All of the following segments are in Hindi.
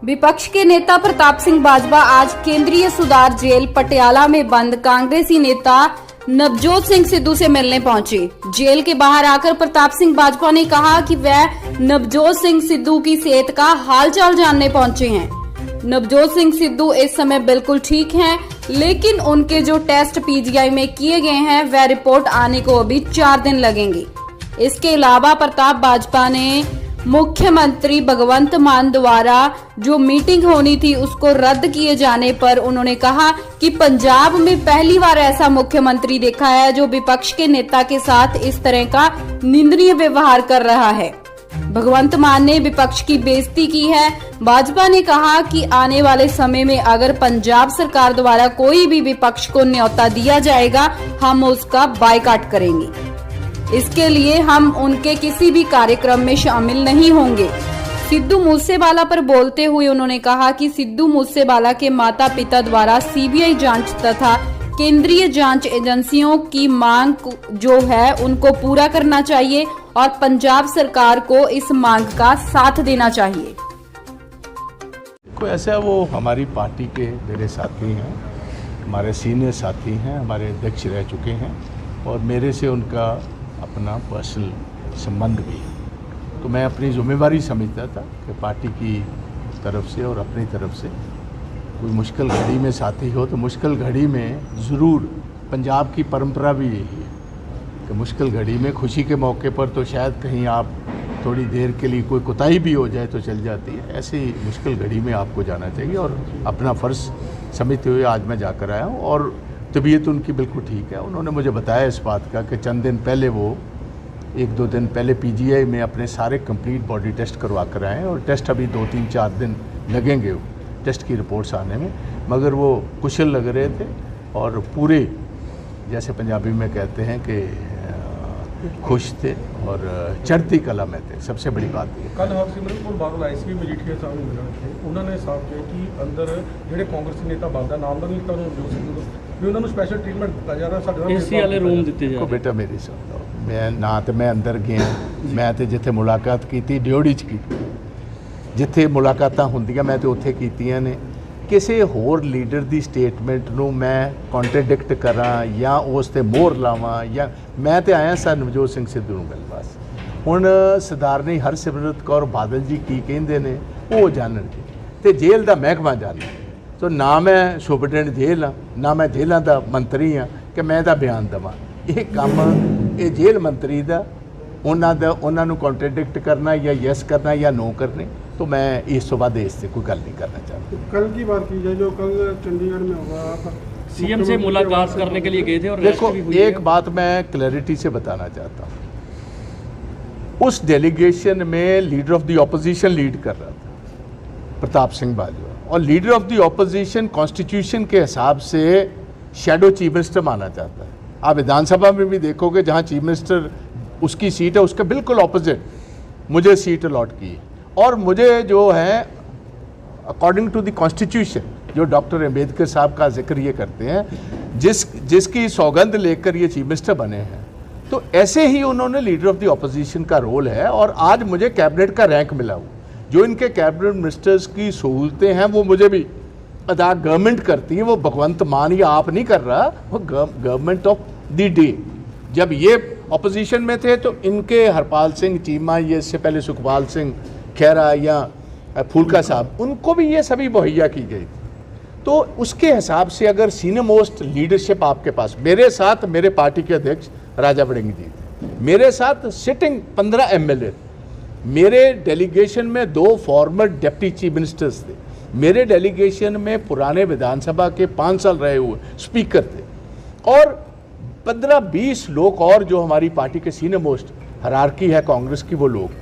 विपक्ष के नेता प्रताप सिंह बाजवा आज केंद्रीय सुधार जेल पटियाला में बंद कांग्रेसी नेता नवजोत सिंह सिद्धू से मिलने पहुंचे। जेल के बाहर आकर प्रताप सिंह बाजवा ने कहा कि वह नवजोत सिंह सिद्धू की सेहत का हालचाल जानने पहुंचे हैं। नवजोत सिंह सिद्धू इस समय बिल्कुल ठीक हैं, लेकिन उनके जो टेस्ट पीजीआई में किए गए हैं वह रिपोर्ट आने को अभी 4 दिन लगेंगे। इसके अलावा प्रताप बाजवा ने मुख्यमंत्री भगवंत मान द्वारा जो मीटिंग होनी थी उसको रद्द किए जाने पर उन्होंने कहा कि पंजाब में पहली बार ऐसा मुख्यमंत्री देखा है जो विपक्ष के नेता के साथ इस तरह का निंदनीय व्यवहार कर रहा है। भगवंत मान ने विपक्ष की बेइज्जती की है। भाजपा ने कहा कि आने वाले समय में अगर पंजाब सरकार द्वारा कोई भी विपक्ष को न्योता दिया जाएगा, हम उसका बायकॉट करेंगे। इसके लिए हम उनके किसी भी कार्यक्रम में शामिल नहीं होंगे। सिद्धू मूसेवाला पर बोलते हुए उन्होंने कहा कि सिद्धू मूसेवाला के माता पिता द्वारा सीबीआई जांच तथा केंद्रीय जांच एजेंसियों की मांग जो है उनको पूरा करना चाहिए और पंजाब सरकार को इस मांग का साथ देना चाहिए। कोई ऐसा वो हमारी पार्टी के मेरे साथी हैं, हमारे सीनियर साथी हैं, हमारे अध्यक्ष रह चुके हैं और मेरे से उनका अपना पर्सनल संबंध भी है। तो मैं अपनी जिम्मेवारी समझता था कि पार्टी की तरफ से और अपनी तरफ से कोई मुश्किल घड़ी में साथी हो तो मुश्किल घड़ी में ज़रूर, पंजाब की परंपरा भी यही है कि मुश्किल घड़ी में खुशी के मौके पर तो शायद कहीं आप थोड़ी देर के लिए कोई कोताही भी हो जाए तो चल जाती है। ऐसे ही मुश्किल घड़ी में आपको जाना चाहिए और अपना फ़र्ज़ समझते हुए आज मैं जाकर आया हूँ और तबीयत उनकी बिल्कुल ठीक है। उन्होंने मुझे बताया इस बात का कि चंद दिन पहले वो 1-2 दिन पहले पीजीआई में अपने सारे कंप्लीट बॉडी टेस्ट करवा कर आए हैं और टेस्ट अभी 2-3-4 दिन लगेंगे टेस्ट की रिपोर्ट्स आने में, मगर वो कुशल लग रहे थे और पूरे जैसे पंजाबी में कहते हैं कि खुश थे और चढ़ती कला में थे। सबसे बड़ी बात है कल हरसिमरत कौर बादल आईसीपी मजीठੀਆ ਸਾਹਿਬ ਨੂੰ ਮਿਲਣ थे, उन्होंने साफ किया कि अंदर ਜਿਹੜੇ ਕਾਂਗਰਸੀ ਨੇਤਾ ਬਾਦਾ ਨਾਮ ਦਾ ਨਹੀਂ ਤੁਹਾਨੂੰ ਜੋ ਸਿੰਘ ਵੀ ਉਹਨਾਂ ਨੂੰ ਸਪੈਸ਼ਲ ਟ੍ਰੀਟਮੈਂਟ ਦਿੱਤਾ ਜਾ ਰਿਹਾ। ਸਾਡੇ ਨਾਲ ਏਸੀ ਵਾਲੇ ਰੂਮ ਦਿੱਤੇ ਜਾ ਰਹੇ। ਬੇਟਾ ਮੇਰੀ ਸੁਣ ਲਓ, ਮੈਂ ਨਾ ਤੇ ਮੈਂ ਅੰਦਰ ਗਿਆ, ਮੈਂ ਤੇ ਜਿੱਥੇ ਮੁਲਾਕਾਤ ਕੀਤੀ ਡਿਊਟੀ 'ਚ ਕੀਤੀ, ਜਿੱਥੇ ਮੁਲਾਕਾਤਾਂ ਹੁੰਦੀਆਂ ਮੈਂ ਤੇ ਉੱਥੇ ਕੀਤੀਆਂ ਨੇ। ਕਿਸੇ ਹੋਰ ਲੀਡਰ ਦੀ ਸਟੇਟਮੈਂਟ ਨੂੰ ਮੈਂ ਕੰਟਰਡਿਕਟ ਕਰਾਂ ਜਾਂ ਉਸ ਤੇ ਮੋਹਰ ਲਾਵਾਂ ਜਾਂ ਮੈਂ ਤੇ ਆਇਆ ਸਰ ਨਵਜੋਤ ਸਿੰਘ ਸਿੱਧੂ ਨੂੰ ਮਿਲਣ ਵਾਸਤੇ। ਹੁਣ ਸਰਦਾਰਨੀ ਹਰਸਿਮਰਤ ਕੌਰ ਬਾਦਲ ਜੀ ਕੀ ਕਹਿੰਦੇ ਨੇ ਉਹ ਜਾਣਨਗੇ ਤੇ ਜੇਲ੍ਹ ਦਾ ਮਹਿਕਮਾ ਜਾਣਦਾ। ਸੋ ਨਾ ਮੈਂ ਸੁਪਰਡੈਂਟ ਜੇਲ੍ਹ ਹਾਂ, ਨਾ ਮੈਂ ਜੇਲ੍ਹਾਂ ਦਾ ਮੰਤਰੀ ਹਾਂ ਕਿ ਮੈਂ ਤਾਂ ਬਿਆਨ ਦੇਵਾਂ। ਇਹ ਕੰਮ ਇਹ ਜੇਲ੍ਹ ਮੰਤਰੀ ਦਾ, ਉਹਨਾਂ ਨੂੰ ਕੰਟਰਡਿਕਟ करना या यस करना या नो करने, तो मैं इस तो बाद इससे कोई गल नहीं करना चाहता। कल की बात की जाए जो कल चंडीगढ़ में होगा, सीएम से मुलाकात करने के लिए गए थे और देखो एक बात मैं क्लैरिटी से बताना चाहता हूँ। उस डेलीगेशन में leader of the opposition lead कर रहा था प्रताप सिंह बाजवा, और leader of the opposition constitution के हिसाब से शैडो चीफ मिनिस्टर माना जाता है। आप विधानसभा में भी देखोगे जहाँ चीफ मिनिस्टर उसकी सीट है उसके बिल्कुल ऑपोजिट मुझे सीट अलॉट की है और मुझे जो है अकॉर्डिंग टू द कॉन्स्टिट्यूशन जो डॉक्टर अम्बेडकर साहब का जिक्र ये करते हैं, जिसकी सौगंध लेकर ये चीफ मिनिस्टर बने हैं, तो ऐसे ही उन्होंने लीडर ऑफ द ऑपोजिशन का रोल है। और आज मुझे कैबिनेट का रैंक मिला हुआ, जो इनके कैबिनेट मिनिस्टर्स की सहूलतें हैं वो मुझे भी अदा गवर्नमेंट करती है। वो भगवंत मान या आप नहीं कर रहा, वो गवर्नमेंट ऑफ द डे। जब ये ऑपोजिशन में थे तो इनके हरपाल सिंह चीमा, ये इससे पहले सुखपाल सिंह खैरा या फूलका साहब, उनको भी ये सभी मुहैया की गई। तो उसके हिसाब से अगर सीनियर मोस्ट लीडरशिप आपके पास, मेरे साथ मेरे पार्टी के अध्यक्ष राजा वड़िंग जी थे, मेरे साथ सिटिंग 15 MLA, मेरे डेलीगेशन में 2 फॉर्मर डिप्टी चीफ मिनिस्टर्स थे, मेरे डेलीगेशन में पुराने विधानसभा के 5 साल रहे हुए स्पीकर थे और 15-20 लोग और जो हमारी पार्टी के सीनियर मोस्ट हायरार्की है कांग्रेस की, वो लोग।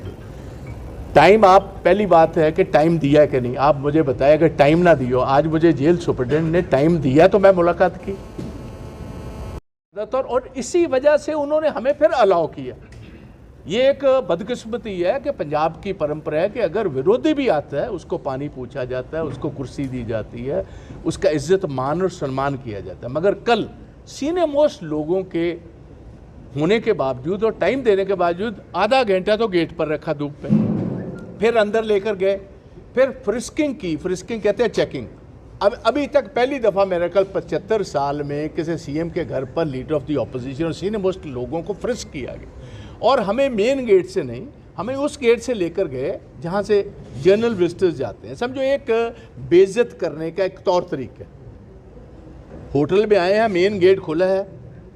टाइम, आप पहली बात है कि टाइम दिया है कि नहीं, आप मुझे बताएं। अगर टाइम ना दियो, आज मुझे जेल सुपरडेंट ने टाइम दिया तो मैं मुलाकात की, और इसी वजह से उन्होंने हमें फिर अलाउ किया। ये एक बदकिस्मती है कि पंजाब की परंपरा है कि अगर विरोधी भी आता है उसको पानी पूछा जाता है, उसको कुर्सी दी जाती है, उसका इज्जत मान और सम्मान किया जाता है। मगर कल सीनियर मोस्ट लोगों के होने के बावजूद और टाइम देने के बावजूद आधा घंटा तो गेट पर रखा धूप पे, फिर अंदर लेकर गए, फिर फ्रिस्किंग की, फ्रिस्किंग कहते हैं चेकिंग। अब अभी तक पहली दफ़ा मेरे ख्याल 75 साल में किसी सीएम के घर पर लीडर ऑफ द ऑपोजिशन और सीनियर मोस्ट लोगों को फ्रिस्क किया गया, और हमें मेन गेट से नहीं, हमें उस गेट से लेकर गए जहाँ से जनरल विजिटर्स जाते हैं। समझो एक बेइज्जत करने का एक तौर तरीका है। होटल में आए हैं, मेन गेट खुला है,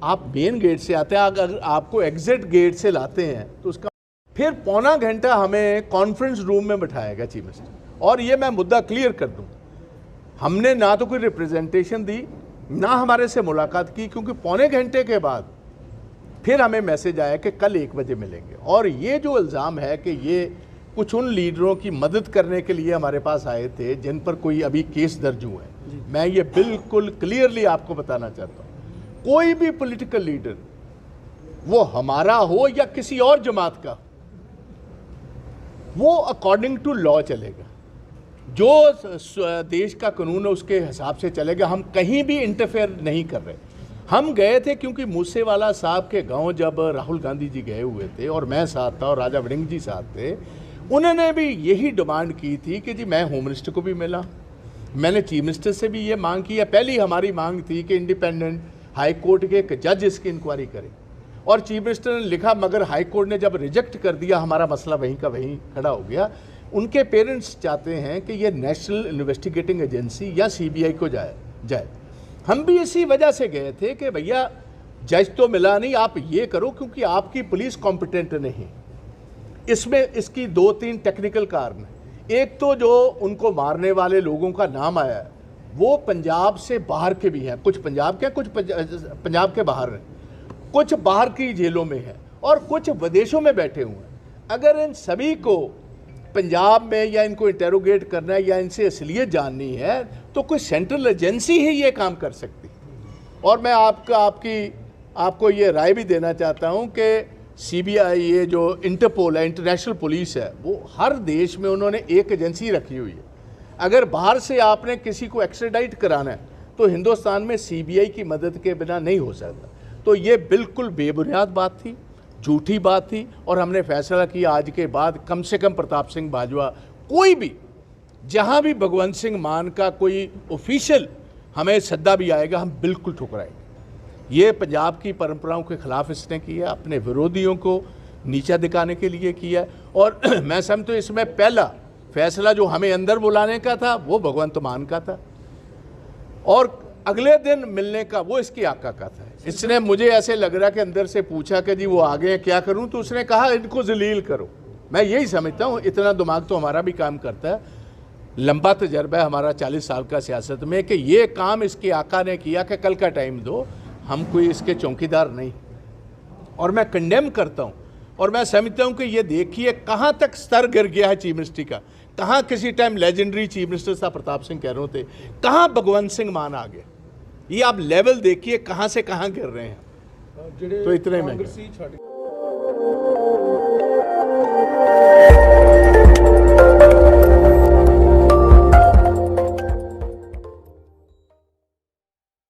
आप मेन गेट से आते हैं, अगर आपको एग्जिट गेट से लाते हैं तो उसका फिर पौना घंटा हमें कॉन्फ्रेंस रूम में बिठाएगा चीफ मिनिस्टर। और ये मैं मुद्दा क्लियर कर दूं, हमने ना तो कोई रिप्रेजेंटेशन दी, ना हमारे से मुलाकात की, क्योंकि पौने घंटे के बाद फिर हमें मैसेज आया कि कल 1 बजे मिलेंगे। और ये जो इल्ज़ाम है कि ये कुछ उन लीडरों की मदद करने के लिए हमारे पास आए थे जिन पर कोई अभी केस दर्ज हुए हैं, मैं ये बिल्कुल क्लियरली आपको बताना चाहता हूँ, कोई भी पॉलिटिकल लीडर, वो हमारा हो या किसी और जमात का, वो अकॉर्डिंग टू लॉ चलेगा, जो देश का कानून है उसके हिसाब से चलेगा। हम कहीं भी इंटरफेयर नहीं कर रहे। हम गए थे क्योंकि मूसेवाला साहब के गांव जब राहुल गांधी जी गए हुए थे और मैं साथ था और राजा वड़िंग जी साथ थे, उन्होंने भी यही डिमांड की थी कि जी मैं होम मिनिस्टर को भी मिला, मैंने चीफ मिनिस्टर से भी ये मांग की है। पहली हमारी मांग थी कि इंडिपेंडेंट हाई कोर्ट के एक जज इसकी इंक्वायरी करे, और चीफ मिनिस्टर ने लिखा, मगर हाई कोर्ट ने जब रिजेक्ट कर दिया, हमारा मसला वहीं का वहीं खड़ा हो गया। उनके पेरेंट्स चाहते हैं कि ये नेशनल इन्वेस्टिगेटिंग एजेंसी या सीबीआई को जाए। हम भी इसी वजह से गए थे कि भैया जज तो मिला नहीं, आप ये करो, क्योंकि आपकी पुलिस कॉम्पिटेंट नहीं। इसमें इसकी 2-3 टेक्निकल कारण हैं। एक तो जो उनको मारने वाले लोगों का नाम आया है वो पंजाब से बाहर के भी हैं, कुछ पंजाब के, कुछ पंजाब के बाहर हैं, कुछ बाहर की जेलों में हैं और कुछ विदेशों में बैठे हुए हैं। अगर इन सभी को पंजाब में या इनको इंटेरोगेट करना है या इनसे असलियत जाननी है तो कोई सेंट्रल एजेंसी ही ये काम कर सकती। और मैं आपको ये राय भी देना चाहता हूँ कि सीबीआई, ये जो इंटरपोल है, इंटरनेशनल पुलिस है, वो हर देश में उन्होंने एक एजेंसी रखी हुई है। अगर बाहर से आपने किसी को एक्स्ट्राडाइट कराना है तो हिंदुस्तान में सीबीआई की मदद के बिना नहीं हो सकता। तो ये बिल्कुल बेबुनियाद बात थी, झूठी बात थी, और हमने फैसला किया आज के बाद कम से कम प्रताप सिंह बाजवा, कोई भी जहां भी भगवंत सिंह मान का कोई ऑफिशियल हमें सद्दा भी आएगा, हम बिल्कुल ठुकराएंगे। ये पंजाब की परंपराओं के खिलाफ इसने किया, अपने विरोधियों को नीचा दिखाने के लिए किया। और मैं समझता हूँ इसमें पहला फैसला जो हमें अंदर बुलाने का था वो भगवंत मान का था, और अगले दिन मिलने का वो इसकी आका का था। इसने, मुझे ऐसे लग रहा कि अंदर से पूछा कि जी वो आ गए हैं, क्या करूं, तो उसने कहा इनको जलील करो। मैं यही समझता हूं, इतना दिमाग तो हमारा भी काम करता है, लंबा तजर्बा है हमारा 40 साल का सियासत में, कि ये काम इसके आका ने किया कि कल का टाइम दो, हम कोई इसके चौकीदार नहीं। और मैं कंडेम करता हूँ, और मैं समझता हूँ कि ये देखिए कहाँ तक स्तर गिर गया है चीफ मिनिस्ट्री का। कहाँ किसी टाइम लेजेंडरी चीफ मिनिस्टर था प्रताप सिंह कैरों थे, कहाँ भगवंत सिंह मान आ गए। ये आप लेवल देखिए कहाँ से कहाँ गिर रहे हैं। तो इतने में